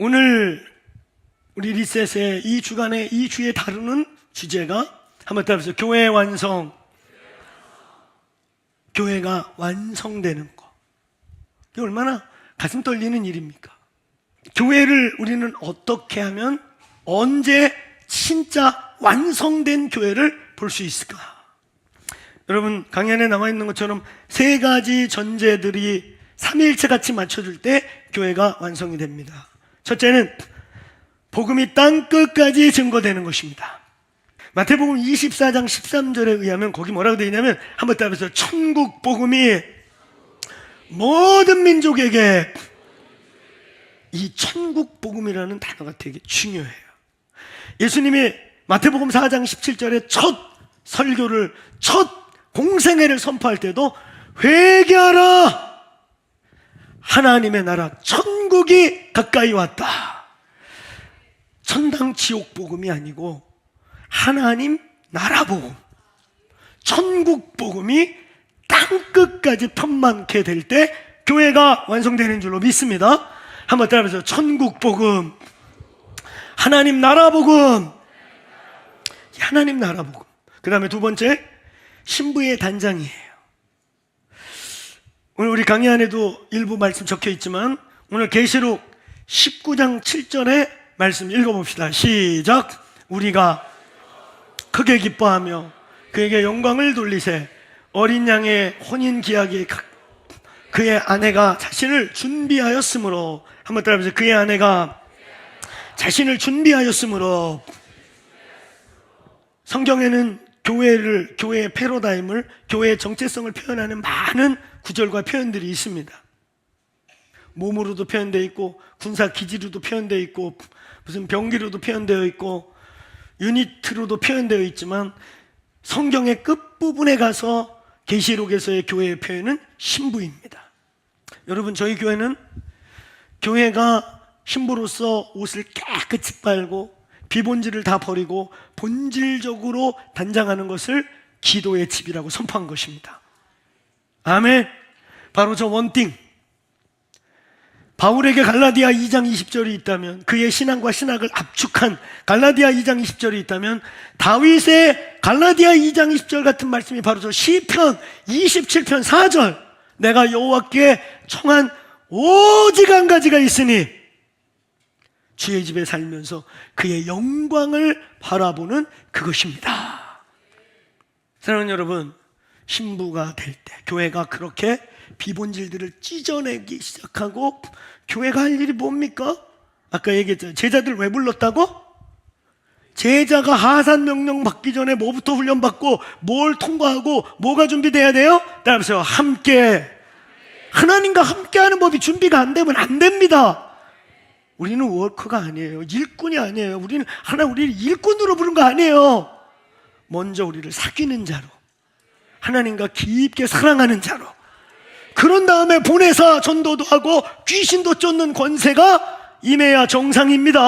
오늘 우리 리셋의 이 주간의 이 주에 다루는 주제가 한번 따라서 교회 완성. 교회가 완성되는 거. 이게 얼마나 가슴 떨리는 일입니까? 교회를 우리는 어떻게 하면 언제 진짜 완성된 교회를 볼 수 있을까? 여러분, 강연에 나와 있는 것처럼 세 가지 전제들이 삼위일체 같이 맞춰줄 때 교회가 완성이 됩니다. 첫째는 복음이 땅끝까지 증거되는 것입니다. 마태복음 24장 13절에 의하면 거기 뭐라고 되어 있냐면 한번 따라서 천국 복음이 모든 민족에게, 이 천국 복음이라는 단어가 되게 중요해요. 예수님이 마태복음 4장 17절에 첫 설교를, 첫 공생애를 선포할 때도 회개하라, 하나님의 나라 천국이 가까이 왔다. 천당 지옥 복음이 아니고 하나님 나라 복음, 천국 복음이 땅끝까지 편만케 될 때 교회가 완성되는 줄로 믿습니다. 한번 따라해보세요. 천국 복음, 하나님 나라 복음, 하나님 나라 복음. 그 다음에 두 번째, 신부의 단장이에요. 오늘 우리 강의 안에도 일부 말씀 적혀 있지만 오늘 계시록 19장 7절의 말씀 읽어봅시다. 시작. 우리가 크게 기뻐하며 그에게 영광을 돌리세. 어린 양의 혼인 기약에 그의 아내가 자신을 준비하였으므로. 한번 따라해보세요. 그의 아내가 자신을 준비하였으므로. 성경에는 교회의 패러다임을, 교회의 정체성을 표현하는 많은 구절과 표현들이 있습니다. 몸으로도 표현되어 있고, 군사 기지로도 표현되어 있고, 무슨 병기로도 표현되어 있고, 유니트로도 표현되어 있지만 성경의 끝부분에 가서 계시록에서의 교회의 표현은 신부입니다. 여러분, 저희 교회는 교회가 신부로서 옷을 깨끗이 빨고 비본질을 다 버리고 본질적으로 단장하는 것을 기도의 집이라고 선포한 것입니다. 아멘. 바로 저 원띵, 바울에게 갈라디아 2장 20절이 있다면, 그의 신앙과 신학을 압축한 갈라디아 2장 20절이 있다면, 다윗의 갈라디아 2장 20절 같은 말씀이 바로 저 시편 27편 4절, 내가 여호와께 청한 오직 한 가지가 있으니 주의 집에 살면서 그의 영광을 바라보는 그것입니다. 사랑하는 여러분, 신부가 될 때 교회가 그렇게 비본질들을 찢어내기 시작하고, 교회가 할 일이 뭡니까? 아까 얘기했잖아요. 제자들 왜 불렀다고? 제자가 하산 명령 받기 전에 뭐부터 훈련받고 뭘 통과하고 뭐가 준비돼야 돼요? 따라서 함께, 하나님과 함께하는 법이 준비가 안 되면 안 됩니다. 우리는 워커가 아니에요. 일꾼이 아니에요. 우리를 일꾼으로 부른 거 아니에요. 먼저 우리를 사귀는 자로, 하나님과 깊게 사랑하는 자로, 그런 다음에 보내사 전도도 하고 귀신도 쫓는 권세가 임해야 정상입니다.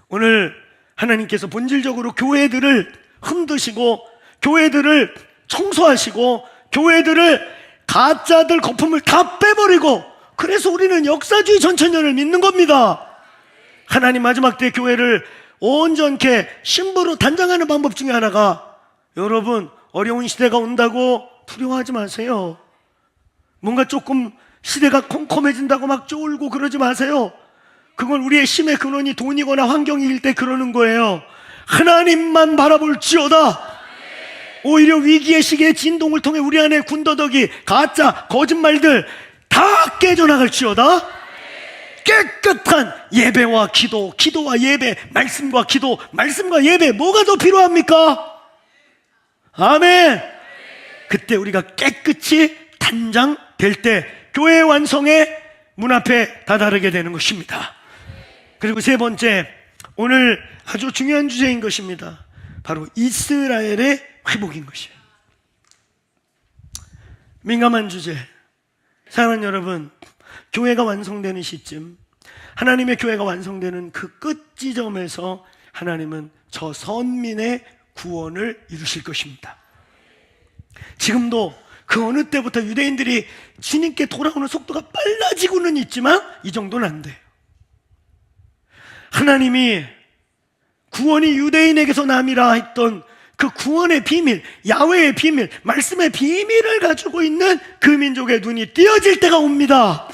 오늘 하나님께서 본질적으로 교회들을 흔드시고, 교회들을 청소하시고, 교회들을 가짜들 거품을 다 빼버리고, 그래서 우리는 역사주의 전천년을 믿는 겁니다. 하나님 마지막 때 교회를 온전케 신부로 단장하는 방법 중에 하나가, 여러분, 어려운 시대가 온다고 두려워하지 마세요. 뭔가 조금 시대가 컴컴해진다고 막 쫄고 그러지 마세요. 그건 우리의 힘의 근원이 돈이거나 환경일 때 그러는 거예요. 하나님만 바라볼지어다. 오히려 위기의 시기에 진동을 통해 우리 안에 군더더기, 가짜, 거짓말들 다 깨져나갈지어다. 깨끗한 예배와 기도, 기도와 예배, 말씀과 기도, 말씀과 예배, 뭐가 더 필요합니까? 아멘. 그때 우리가 깨끗이 단장될 때 교회 완성의 문 앞에 다다르게 되는 것입니다. 그리고 세 번째, 오늘 아주 중요한 주제인 것입니다. 바로 이스라엘의 회복인 것이에요. 민감한 주제. 사랑하는 여러분, 교회가 완성되는 시점, 하나님의 교회가 완성되는 그 끝 지점에서 하나님은 저 선민의 구원을 이루실 것입니다. 지금도 그 어느 때부터 유대인들이 주님께 돌아오는 속도가 빨라지고는 있지만 이 정도는 안 돼요. 하나님이 구원이 유대인에게서 남이라 했던 그 구원의 비밀, 야훼의 비밀, 말씀의 비밀을 가지고 있는 그 민족의 눈이 띄어질 때가 옵니다.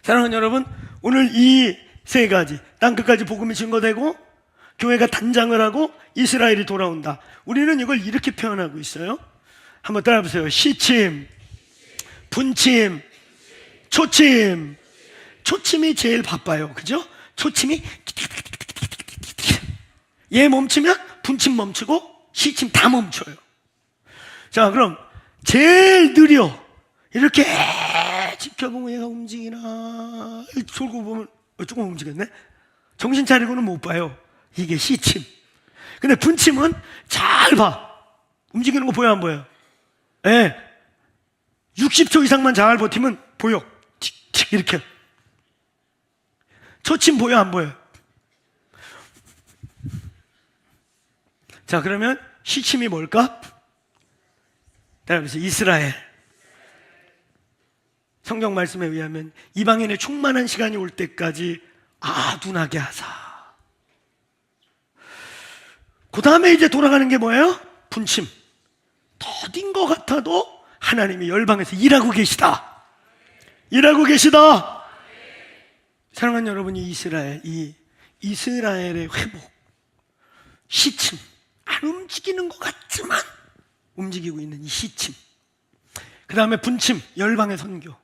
사랑하는 여러분, 오늘 이 세 가지, 땅끝까지 복음이 증거되고 교회가 단장을 하고 이스라엘이 돌아온다. 우리는 이걸 이렇게 표현하고 있어요. 한번 따라해보세요. 시침, 분침, 초침. 초침이 제일 바빠요. 그죠? 초침이 얘 멈추면 분침 멈추고 시침 다 멈춰요. 자, 그럼 제일 느려. 이렇게 지켜보면 얘가 움직이나 졸고 보면 조금 움직였네. 정신 차리고는 못 봐요. 이게 시침. 근데 분침은 잘 봐. 움직이는 거 보여 안 보여? 예. 네. 60초 이상만 잘 버티면 보여. 틱틱 이렇게. 초침 보여 안 보여? 자, 그러면 시침이 뭘까? 따라해보세요. 이스라엘. 성경 말씀에 의하면 이방인의 충만한 시간이 올 때까지 아둔하게 하사. 그 다음에 이제 돌아가는 게 뭐예요? 분침. 더딘 것 같아도 하나님이 열방에서 일하고 계시다. 일하고 계시다. 사랑하는 여러분, 이 이스라엘의 회복, 시침, 안 움직이는 것 같지만 움직이고 있는 이 시침. 그 다음에 분침, 열방의 선교.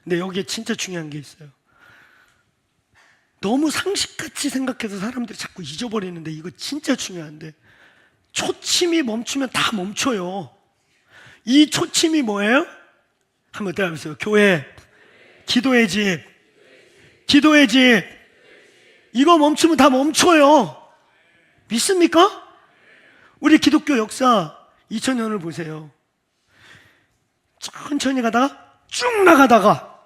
근데 여기에 진짜 중요한 게 있어요. 너무 상식같이 생각해서 사람들이 자꾸 잊어버리는데 이거 진짜 중요한데, 초침이 멈추면 다 멈춰요. 이 초침이 뭐예요? 한번 따라해보세요. 교회, 기도의 집, 기도의 집. 이거 멈추면 다 멈춰요. 믿습니까? 우리 기독교 역사 2000년을 보세요. 천천히 가다가 쭉 나가다가,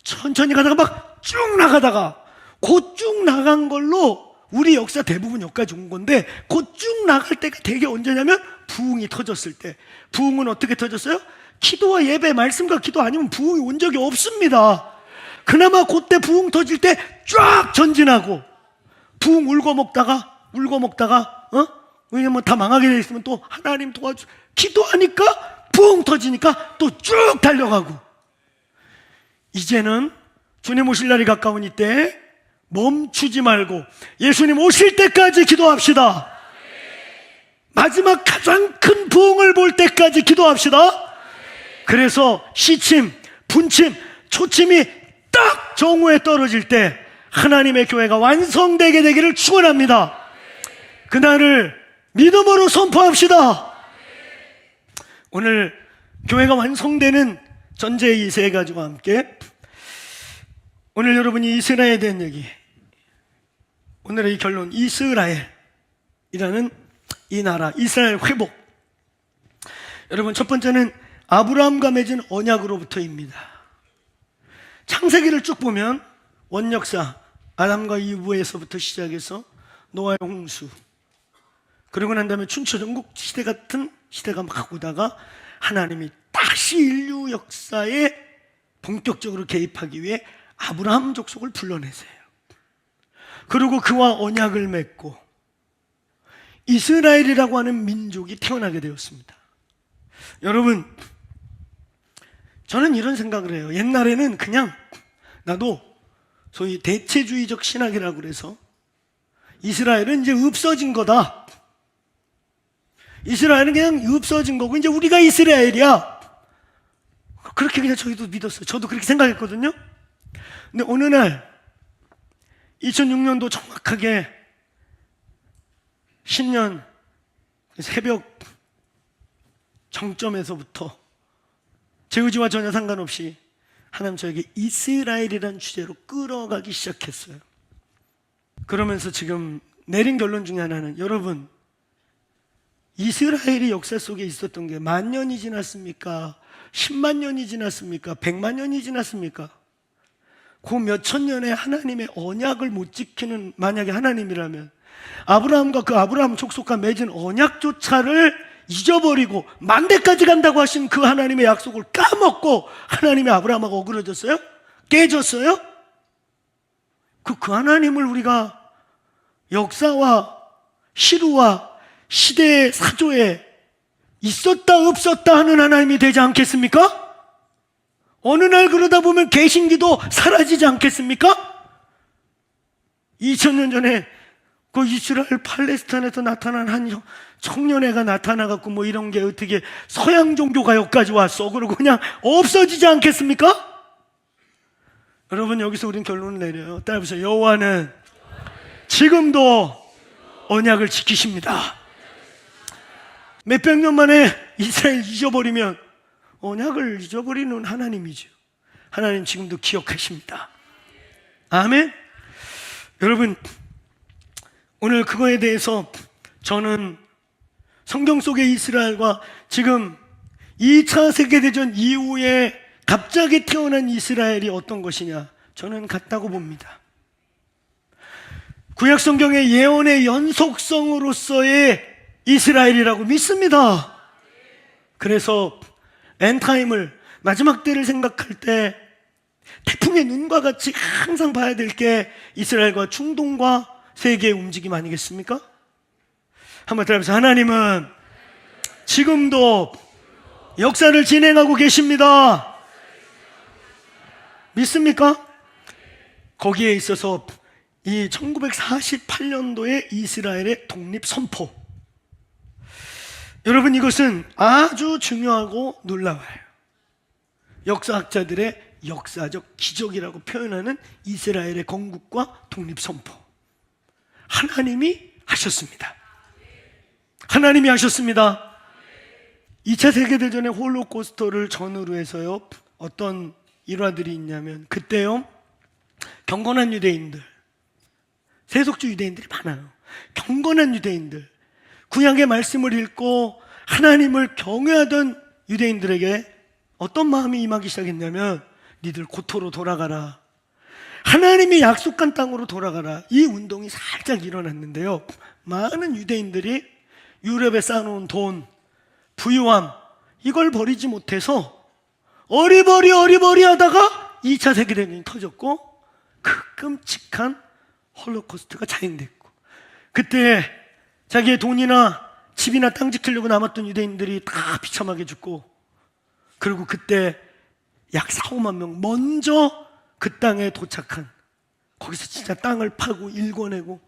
천천히 가다가 막 쭉 나가다가, 곧 쭉 나간 걸로 우리 역사 대부분 여기까지 온 건데, 곧 쭉 나갈 때가 되게 언제냐면 부흥이 터졌을 때. 부흥은 어떻게 터졌어요? 기도와 예배, 말씀과 기도 아니면 부흥이 온 적이 없습니다. 그나마 그때 부흥 터질 때 쫙 전진하고, 부흥 울고 먹다가 왜냐면 다 망하게 돼 있으면 또 하나님 도와주, 기도하니까 부흥 터지니까 또 쭉 달려가고. 이제는 주님 오실 날이 가까운 이때 멈추지 말고 예수님 오실 때까지 기도합시다. 마지막 가장 큰 부흥을 볼 때까지 기도합시다. 그래서 시침, 분침, 초침이 딱 정오에 떨어질 때 하나님의 교회가 완성되게 되기를 축원합니다. 그날을 믿음으로 선포합시다. 오늘 교회가 완성되는 전제의 이 세 가지와 함께 오늘 여러분이 이스라엘에 대한 얘기, 오늘의 이 결론, 이스라엘이라는 이 나라, 이스라엘 회복. 여러분, 첫 번째는 아브라함과 맺은 언약으로부터입니다. 창세기를 쭉 보면 원역사, 아담과 이브에서부터 시작해서 노아의 홍수, 그리고 난 다음에 춘추전국 시대 같은 시대가 막 오다가 하나님이 다시 인류 역사에 본격적으로 개입하기 위해 아브라함 족속을 불러내세요. 그리고 그와 언약을 맺고 이스라엘이라고 하는 민족이 태어나게 되었습니다. 여러분, 저는 이런 생각을 해요. 옛날에는 그냥 나도 소위 대체주의적 신학이라고 그래서 이스라엘은 이제 없어진 거다. 이스라엘은 그냥 없어진 거고 이제 우리가 이스라엘이야. 그렇게 그냥 저희도 믿었어요. 저도 그렇게 생각했거든요. 근데 어느 날 2006년도 정확하게 신년 새벽 정점에서부터 제 의지와 전혀 상관없이 하나님 저에게 이스라엘이라는 주제로 끌어가기 시작했어요. 그러면서 지금 내린 결론 중에 하나는, 여러분, 이스라엘이 역사 속에 있었던 게 만 년이 지났습니까? 10만 년이 지났습니까? 100만 년이 지났습니까? 그 몇천 년의 하나님의 언약을 못 지키는, 만약에 하나님이라면 아브라함과 그 아브라함 족속과 맺은 언약조차를 잊어버리고 만대까지 간다고 하신 그 하나님의 약속을 까먹고 하나님의 아브라함하고 어그러졌어요? 깨졌어요? 그 하나님을 우리가 역사와 시루와 시대의 사조에 있었다 없었다 하는 하나님이 되지 않겠습니까? 어느 날 그러다 보면 개신기도 사라지지 않겠습니까? 2000년 전에 그 이스라엘 팔레스타인에서 나타난 한 청년애가 나타나갖고 뭐 이런 게 어떻게 서양 종교가 여기까지 왔어? 그러고 그냥 없어지지 않겠습니까? 여러분, 여기서 우린 결론을 내려요. 따라해보세요. 여호와는 지금도 언약을 지키십니다. 몇백 년 만에 이스라엘 잊어버리면 언약을 잊어버리는 하나님이죠. 하나님 지금도 기억하십니다. 아멘. 여러분, 오늘 그거에 대해서 저는 성경 속의 이스라엘과 지금 2차 세계대전 이후에 갑자기 태어난 이스라엘이 어떤 것이냐, 저는 같다고 봅니다. 구약 성경의 예언의 연속성으로서의 이스라엘이라고 믿습니다. 그래서 엔타임을, 마지막 때를 생각할 때 태풍의 눈과 같이 항상 봐야 될 게 이스라엘과 중동과 세계의 움직임 아니겠습니까? 한번 따라해보세요. 하나님은 지금도 역사를 진행하고 계십니다. 믿습니까? 거기에 있어서 이 1948년도의 이스라엘의 독립 선포, 여러분, 이것은 아주 중요하고 놀라워요. 역사학자들의 역사적 기적이라고 표현하는 이스라엘의 건국과 독립 선포, 하나님이 하셨습니다. 하나님이 하셨습니다. 2차 세계대전의 홀로코스터를 전후로 해서요, 어떤 일화들이 있냐면, 그때요, 경건한 유대인들, 세속주 유대인들이 많아요. 경건한 유대인들, 구약의 말씀을 읽고 하나님을 경외하던 유대인들에게 어떤 마음이 임하기 시작했냐면, 니들 고토로 돌아가라, 하나님이 약속한 땅으로 돌아가라, 이 운동이 살짝 일어났는데요, 많은 유대인들이 유럽에 쌓아놓은 돈, 부유함, 이걸 버리지 못해서 어리버리 하다가 2차 세계대전이 터졌고 그 끔찍한 홀로코스트가 자행됐고, 그때 자기의 돈이나 집이나 땅 지키려고 남았던 유대인들이 다 비참하게 죽고, 그리고 그때 약 4, 5만 명 먼저 그 땅에 도착한, 거기서 진짜 땅을 파고 일궈내고,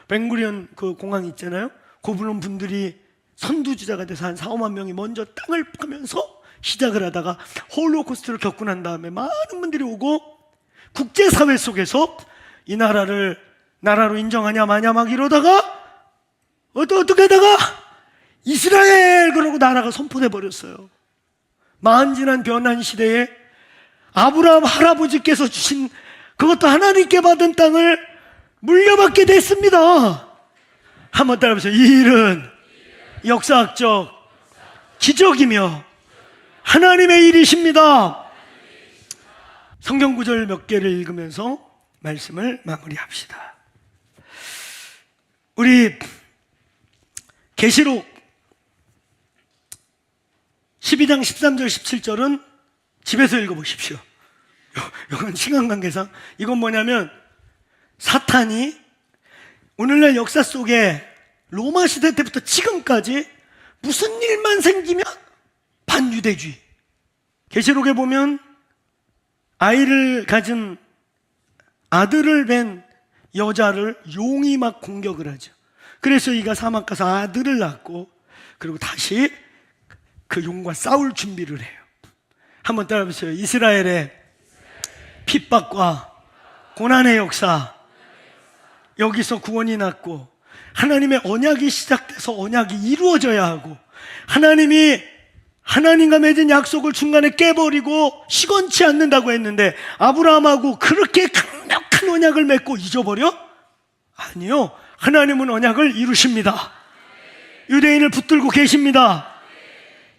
벵구리온 그 공항 있잖아요, 고부론 분들이 선두주자가 돼서 한 4, 5만 명이 먼저 땅을 파면서 시작을 하다가 홀로코스트를 겪고 난 다음에 많은 분들이 오고, 국제사회 속에서 이 나라를 나라로 인정하냐 마냐 막 이러다가 어떻게 하다가 이스라엘 그러고 나라가 선포돼 버렸어요. 만진한 변한 시대에 아브라함 할아버지께서 주신, 그것도 하나님께 받은 땅을 물려받게 됐습니다. 한번 따라해보세요. 이 일은 역사학적 기적이며 하나님의 일이십니다. 성경 구절 몇 개를 읽으면서 말씀을 마무리합시다. 우리 계시록 12장 13절 17절은 집에서 읽어보십시오. 이건 시간 관계상, 이건 뭐냐면 사탄이 오늘날 역사 속에 로마 시대 때부터 지금까지 무슨 일만 생기면 반유대주의. 계시록에 보면 아이를 가진, 아들을 뵌 여자를 용이 막 공격을 하죠. 그래서 이가 사막 가서 아들을 낳고, 그리고 다시 그 용과 싸울 준비를 해요. 한번 따라해보세요. 이스라엘의 핍박과 고난의 역사, 여기서 구원이 났고 하나님의 언약이 시작돼서 언약이 이루어져야 하고, 하나님과 맺은 약속을 중간에 깨버리고 시건치 않는다고 했는데 아브라함하고 그렇게 강력한 언약을 맺고 잊어버려? 아니요, 하나님은 언약을 이루십니다. 유대인을 붙들고 계십니다.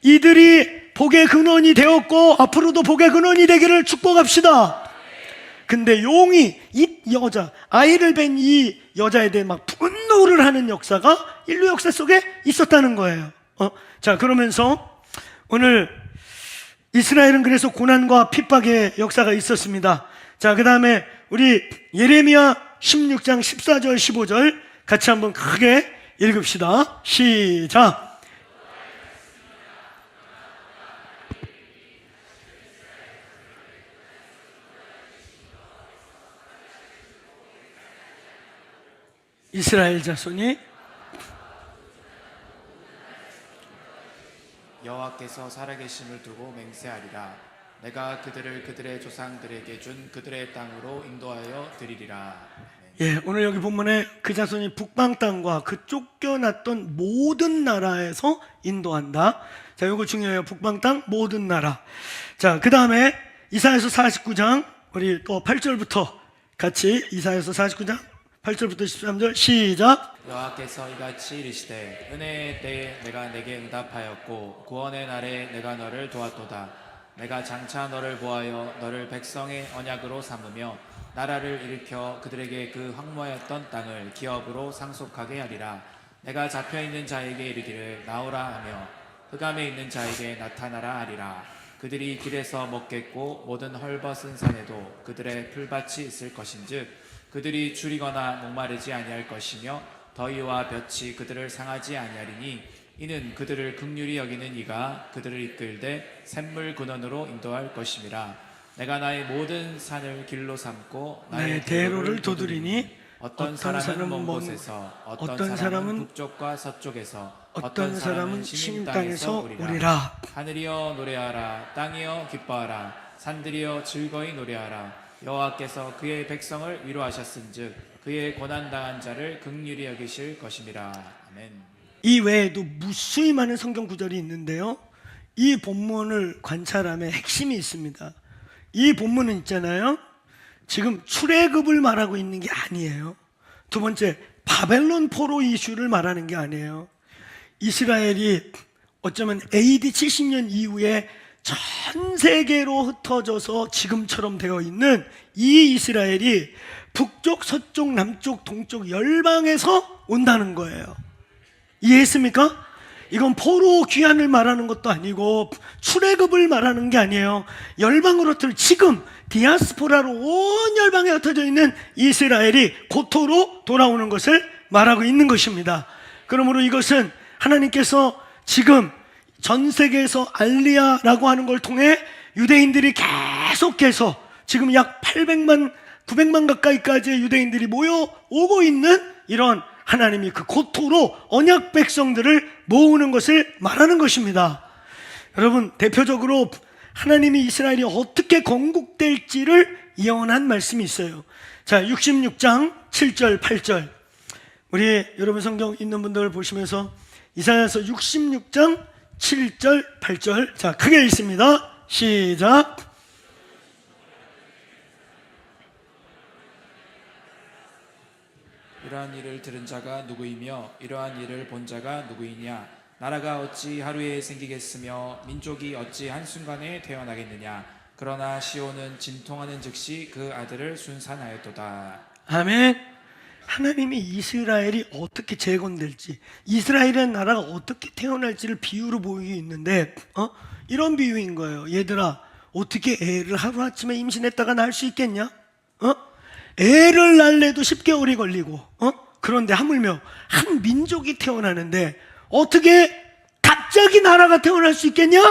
이들이 복의 근원이 되었고 앞으로도 복의 근원이 되기를 축복합시다. 근데 용이 이 여자, 아이를 뵌 이 여자에 대해 막 분노를 하는 역사가 인류 역사 속에 있었다는 거예요. 자, 그러면서 오늘 이스라엘은 그래서 고난과 핍박의 역사가 있었습니다. 자, 그 다음에 우리 예레미야 16장 14절 15절 같이 한번 크게 읽읍시다. 시작. 이스라엘 자손이 여호와께서 살아계심을 두고 맹세하리라. 내가 그들을 그들의 조상들에게 준 그들의 땅으로 인도하여 드리리라. 예, 오늘 여기 본문에 그 자손이 북방 땅과 그 쫓겨났던 모든 나라에서 인도한다. 자, 요거 중요해요. 북방 땅 모든 나라. 자, 그 다음에 이사야서 49장 우리 또 8절부터 같이 이사야서 49장 8절부터 13절 시작. 여호와께서 이같이 이르시되 은혜의 때에 내가 내게 응답하였고 구원의 날에 내가 너를 도왔도다. 내가 장차 너를 보하여 너를 백성의 언약으로 삼으며 나라를 일으켜 그들에게 그 황무하였던 땅을 기업으로 상속하게 하리라. 내가 잡혀있는 자에게 이르기를 나오라 하며 흑암에 있는 자에게 나타나라 하리라. 그들이 길에서 먹겠고 모든 헐벗은 산에도 그들의 풀밭이 있을 것인즉 그들이 줄이거나 목마르지 아니할 것이며 더위와 볕이 그들을 상하지 아니하리니 이는 그들을 긍휼히 여기는 이가 그들을 이끌되 샘물 근원으로 인도할 것임이라. 내가 나의 모든 산을 길로 삼고 나의 대로를 도두리니 어떤 사람은 먼 곳에서 어떤 사람은 북쪽과 서쪽에서 어떤 사람은 시민 땅에서 오리라. 하늘이여 노래하라. 땅이여 기뻐하라. 산들이여 즐거이 노래하라. 여호와께서 그의 백성을 위로하셨은즉 그의 고난당한 자를 긍휼히 여기실 것임이라. 아멘. 이 외에도 무수히 많은 성경 구절이 있는데요, 이 본문을 관찰하면 핵심이 있습니다. 이 본문은 있잖아요, 지금 출애굽을 말하고 있는 게 아니에요. 두 번째, 바벨론 포로 이슈를 말하는 게 아니에요. 이스라엘이 어쩌면 AD 70년 이후에 전 세계로 흩어져서 지금처럼 되어 있는 이 이스라엘이 북쪽, 서쪽, 남쪽, 동쪽 열방에서 온다는 거예요. 이해했습니까? 이건 포로 귀환을 말하는 것도 아니고 출애굽을 말하는 게 아니에요. 열방으로 지금 디아스포라로 온 열방에 흩어져 있는 이스라엘이 고토로 돌아오는 것을 말하고 있는 것입니다. 그러므로 이것은 하나님께서 지금 전 세계에서 알리야라고 하는 걸 통해 유대인들이 계속해서 지금 약 800만, 900만 가까이까지의 유대인들이 모여오고 있는 이런 하나님이 그 고토로 언약 백성들을 모으는 것을 말하는 것입니다. 여러분, 대표적으로 하나님이 이스라엘이 어떻게 건국될지를 예언한 말씀이 있어요. 자, 66장 7절 8절 우리 여러분 성경 있는 분들 보시면서 이사야서 66장 7절 8절 자, 크게 읽습니다. 시작. 이러한 일을 들은 자가 누구이며 이러한 일을 본 자가 누구이냐. 나라가 어찌 하루에 생기겠으며 민족이 어찌 한순간에 태어나겠느냐. 그러나 시온은 진통하는 즉시 그 아들을 순산하였도다. 아멘. 하나님이 이스라엘이 어떻게 재건될지, 이스라엘의 나라가 어떻게 태어날지를 비유로 보이고 있는데 이런 비유인 거예요. 얘들아, 어떻게 애를 하루아침에 임신했다가 낳을 수 있겠냐? 애를 낳으려도 10개월이 걸리고 그런데 하물며 한 민족이 태어나는데 어떻게 갑자기 나라가 태어날 수 있겠냐?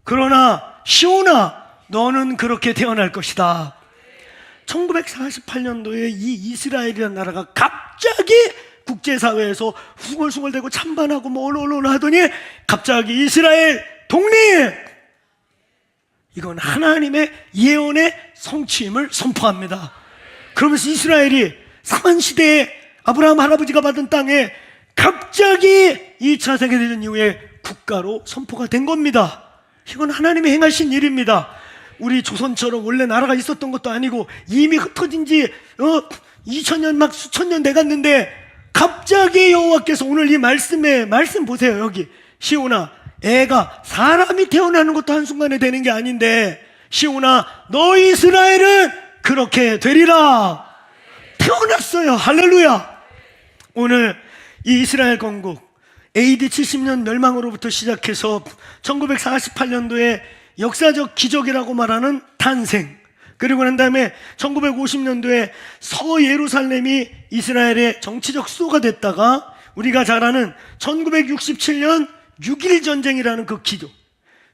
그러나 시온아, 너는 그렇게 태어날 것이다. 1948년도에 이 이스라엘이라는 나라가 갑자기 국제사회에서 숭얼숭얼대고 찬반하고 뭐 올올올 하더니 갑자기 이스라엘 독립! 이건 하나님의 예언의 성취임을 선포합니다. 그러면서 이스라엘이 사만시대에 아브라함 할아버지가 받은 땅에 갑자기 2차 세계대전 이후에 국가로 선포가 된 겁니다. 이건 하나님이 행하신 일입니다. 우리 조선처럼 원래 나라가 있었던 것도 아니고 이미 흩어진 지 2000년 막 수천 년 돼갔는데 갑자기 여호와께서 오늘 이 말씀 보세요. 여기 시온아, 애가 사람이 태어나는 것도 한순간에 되는 게 아닌데 시온아, 너 이스라엘은 그렇게 되리라. 태어났어요. 할렐루야. 오늘 이 이스라엘 건국 AD 70년 멸망으로부터 시작해서 1948년도에 역사적 기적이라고 말하는 탄생, 그리고 난 다음에 1950년도에 서예루살렘이 이스라엘의 정치적 수도가 됐다가 우리가 잘 아는 1967년 6.1 전쟁이라는 그 기도,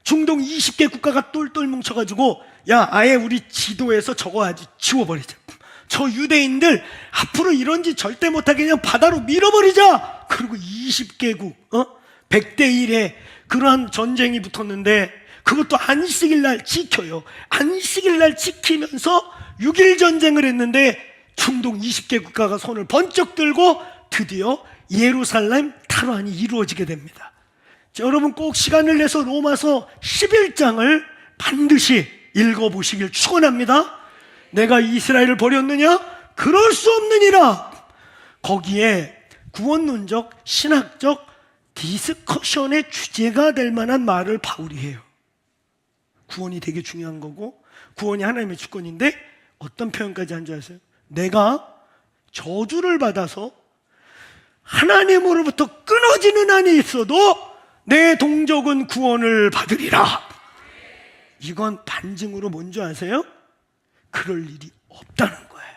중동 20개 국가가 똘똘 뭉쳐가지고 야, 아예 우리 지도에서 저거 아주 지워버리자. 저 유대인들 앞으로 이런 짓 절대 못하게 그냥 바다로 밀어버리자. 그리고 20개국 100대 1의 그러한 전쟁이 붙었는데 그것도 안식일 날 지켜요. 안식일 날 지키면서 6.1 전쟁을 했는데 중동 20개 국가가 손을 번쩍 들고 드디어 예루살렘 탈환이 이루어지게 됩니다. 자, 여러분 꼭 시간을 내서 로마서 11장을 반드시 읽어보시길 축원합니다. 내가 이스라엘을 버렸느냐? 그럴 수 없느니라. 거기에 구원론적, 신학적 디스커션의 주제가 될 만한 말을 바울이 해요. 구원이 되게 중요한 거고 구원이 하나님의 주권인데 어떤 표현까지 한 줄 아세요? 내가 저주를 받아서 하나님으로부터 끊어지는 한이 있어도 내 동족은 구원을 받으리라. 이건 반증으로 뭔지 아세요? 그럴 일이 없다는 거예요.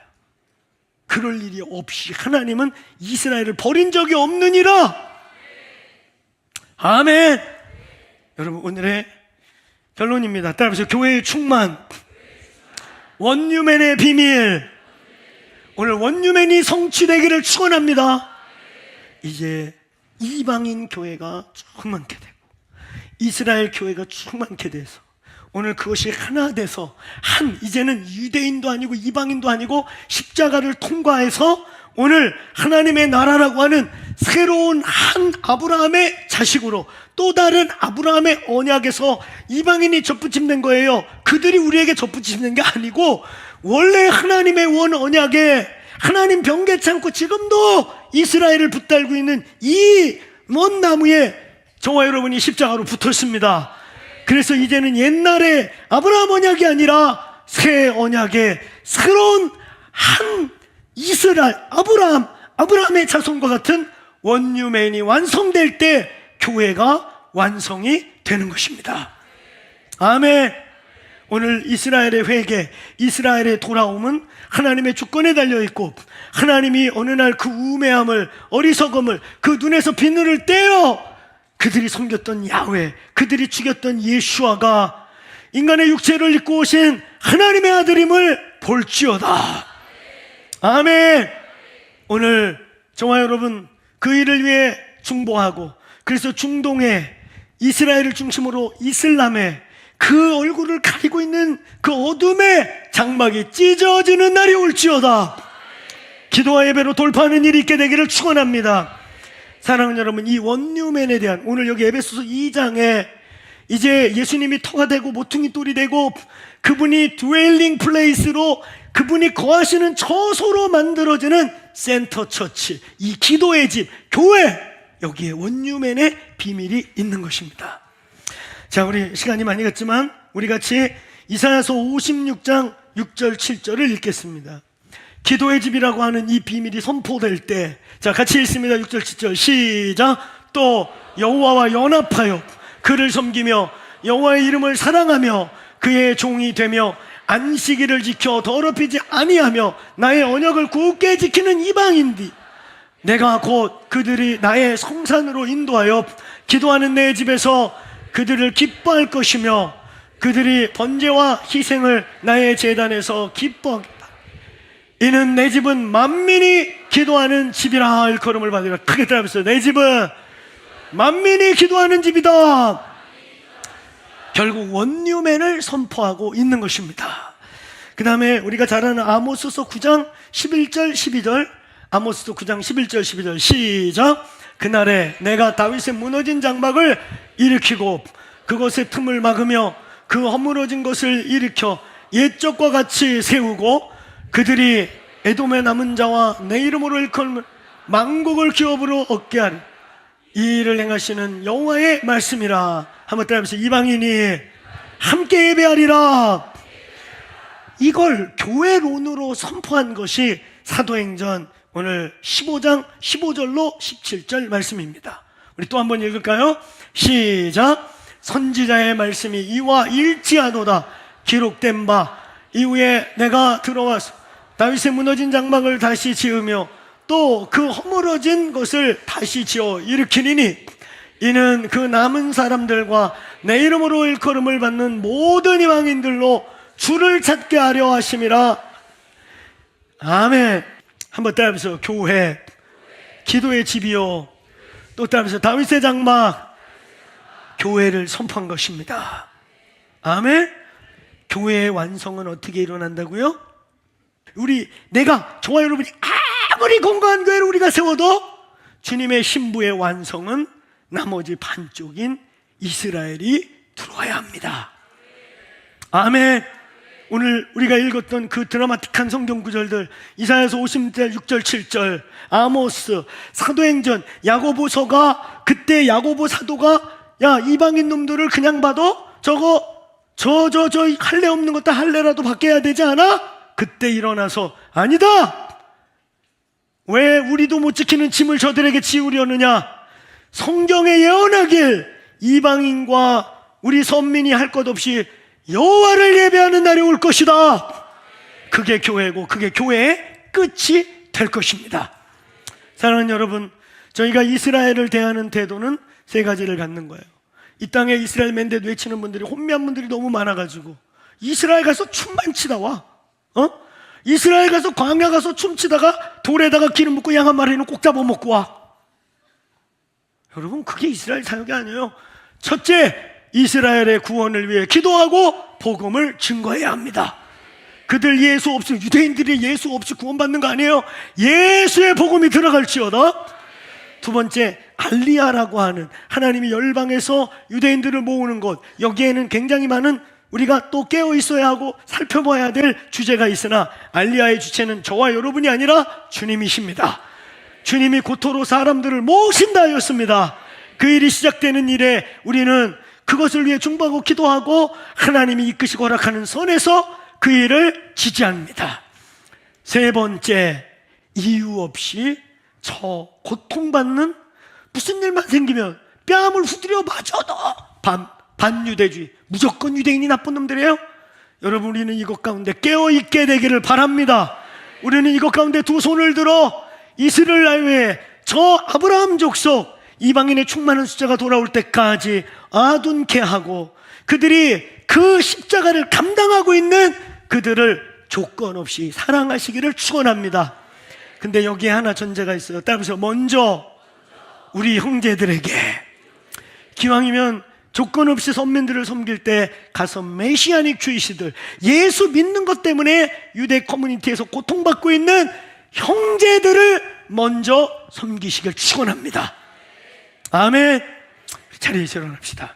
그럴 일이 없이 하나님은 이스라엘을 버린 적이 없느니라. 아멘. 여러분 오늘의 결론입니다. 따라서 교회의 충만, 원유맨의 비밀. 오늘 원유맨이 성취되기를 축원합니다. 이제 이방인 교회가 충만케 되고 이스라엘 교회가 충만케 돼서 오늘 그것이 하나 돼서 이제는 유대인도 아니고 이방인도 아니고 십자가를 통과해서 오늘 하나님의 나라라고 하는 새로운 한 아브라함의 자식으로 또 다른 아브라함의 언약에서 이방인이 접붙임된 거예요. 그들이 우리에게 접붙임된 게 아니고 원래 하나님의 원 언약에 하나님 변개치 않고 지금도 이스라엘을 붙들고 있는 이 먼 나무에 저와 여러분이 십자가로 붙었습니다. 그래서 이제는 옛날에 아브라함 언약이 아니라 새 언약의 새로운 한 이스라엘, 아브라함의 자손과 같은 원유맨이 완성될 때 교회가 완성이 되는 것입니다. 아멘. 오늘 이스라엘의 회개, 이스라엘의 돌아옴은 하나님의 주권에 달려있고 하나님이 어느 날 그 우매함을, 어리석음을, 그 눈에서 비늘을 떼어 그들이 섬겼던 야훼, 그들이 죽였던 예수아가 인간의 육체를 입고 오신 하나님의 아들임을 볼지어다. 아멘. 오늘 저와 여러분 그 일을 위해 중보하고 그래서 중동에 이스라엘을 중심으로 이슬람의 그 얼굴을 가리고 있는 그 어둠의 장막이 찢어지는 날이 올지어다. 기도와 예배로 돌파하는 일이 있게 되기를 축원합니다. 사랑하는 여러분, 이 원유맨에 대한 오늘 여기 에베소서 2장에 이제 예수님이 터가 되고 모퉁이 돌이 되고 그분이 드웰링 플레이스로 그분이 거하시는 처소로 만들어지는 센터 처치, 이 기도의 집, 교회, 여기에 원유맨의 비밀이 있는 것입니다. 자, 우리 시간이 많이 갔지만 우리 같이 이사야서 56장 6절 7절을 읽겠습니다. 기도의 집이라고 하는 이 비밀이 선포될 때, 자, 같이 읽습니다. 6절 7절 시작. 또 여호와와 연합하여 그를 섬기며 여호와의 이름을 사랑하며 그의 종이 되며 안식일을 지켜 더럽히지 아니하며 나의 언약을 굳게 지키는 이방인디 내가 곧 그들이 나의 성산으로 인도하여 기도하는 내 집에서 그들을 기뻐할 것이며 그들이 번제와 희생을 나의 제단에서 기뻐하겠다. 이는 내 집은 만민이 기도하는 집이라 일컬음을 받으리라. 크게 따라하면서 내 집은 만민이 기도하는 집이다. 결국 원유맨을 선포하고 있는 것입니다. 그 다음에 우리가 잘 아는 아모스서 9장 11절 12절, 아모스서 9장 11절 12절 시작. 그날에 내가 다윗의 무너진 장막을 일으키고 그것의 틈을 막으며 그 허물어진 것을 일으켜 옛적과 같이 세우고 그들이 에돔의 남은 자와 내 이름으로 일컬 만국을 기업으로 얻게 하리. 이 일을 행하시는 여호와의 말씀이라. 한번 따라하면서 이방인이 함께 예배하리라. 이걸 교회론으로 선포한 것이 사도행전 오늘 15장 15절로 17절 말씀입니다. 우리 또 한번 읽을까요? 시작. 선지자의 말씀이 이와 일치하도다. 기록된 바 이후에 내가 들어와서 다윗의 무너진 장막을 다시 지으며 또 그 허물어진 것을 다시 지어 일으키리니 이는 그 남은 사람들과 내 이름으로 일컬음을 받는 모든 이방인들로 주를 찾게 하려 하심이라. 아멘. 한번 따라하면서 교회, 기도의 집이요. 또 따라하면서 다윗의 장막, 교회를 선포한 것입니다. 아멘. 교회의 완성은 어떻게 일어난다고요? 저와 여러분이 아무리 건강한 교회를 우리가 세워도 주님의 신부의 완성은 나머지 반쪽인 이스라엘이 들어와야 합니다. 아멘. 오늘 우리가 읽었던 그 드라마틱한 성경 구절들, 이사야서 50절 6절 7절, 아모스, 사도행전, 야고보서가, 그때 야고보 사도가 야 이방인 놈들을 그냥 봐도 저거 저 할례 없는 것도 할례라도 바뀌어야 되지 않아? 그때 일어나서 아니다. 왜 우리도 못 지키는 짐을 저들에게 지우려느냐? 성경에 예언하길 이방인과 우리 선민이 할 것 없이 여호와를 예배하는 날이 올 것이다. 그게 교회고 그게 교회의 끝이 될 것입니다. 사랑하는 여러분, 저희가 이스라엘을 대하는 태도는 세 가지를 갖는 거예요. 이 땅에 이스라엘 맨데도 외치는 분들이, 혼미한 분들이 너무 많아가지고 이스라엘 가서 춤만 치다 와. 이스라엘 가서 광야 가서 춤추다가 돌에다가 기름 붓고 양 한 마리는 꼭 잡아먹고 와. 여러분, 그게 이스라엘 사역이 아니에요. 첫째, 이스라엘의 구원을 위해 기도하고 복음을 증거해야 합니다. 그들 예수 없이, 유대인들이 예수 없이 구원받는 거 아니에요. 예수의 복음이 들어갈지어다. 두 번째, 알리야라고 하는 하나님이 열방에서 유대인들을 모으는 곳, 여기에는 굉장히 많은 우리가 또 깨어 있어야 하고 살펴봐야 될 주제가 있으나 알리야의 주체는 저와 여러분이 아니라 주님이십니다. 주님이 고토로 사람들을 모으신다 하였습니다. 그 일이 시작되는 일에 우리는 그것을 위해 중보하고 기도하고 하나님이 이끄시고 허락하는 선에서 그 일을 지지합니다. 세 번째, 이유 없이 저 고통받는, 무슨 일만 생기면 뺨을 후드려 맞아도 반유대주의, 무조건 유대인이 나쁜 놈들이에요. 여러분, 우리는 이것 가운데 깨어있게 되기를 바랍니다. 우리는 이것 가운데 두 손을 들어 이스라엘 외에 저 아브라함 족속 이방인의 충만한 숫자가 돌아올 때까지 아둔케 하고, 그들이 그 십자가를 감당하고 있는 그들을 조건 없이 사랑하시기를 축원합니다. 근데 여기에 하나 전제가 있어요. 따라서 먼저 우리 형제들에게, 기왕이면 조건 없이 선민들을 섬길 때 가서 메시아닉 주이시들, 예수 믿는 것 때문에 유대 커뮤니티에서 고통받고 있는 형제들을 먼저 섬기시길 축원합니다. 아멘. 자리에서 일어납시다.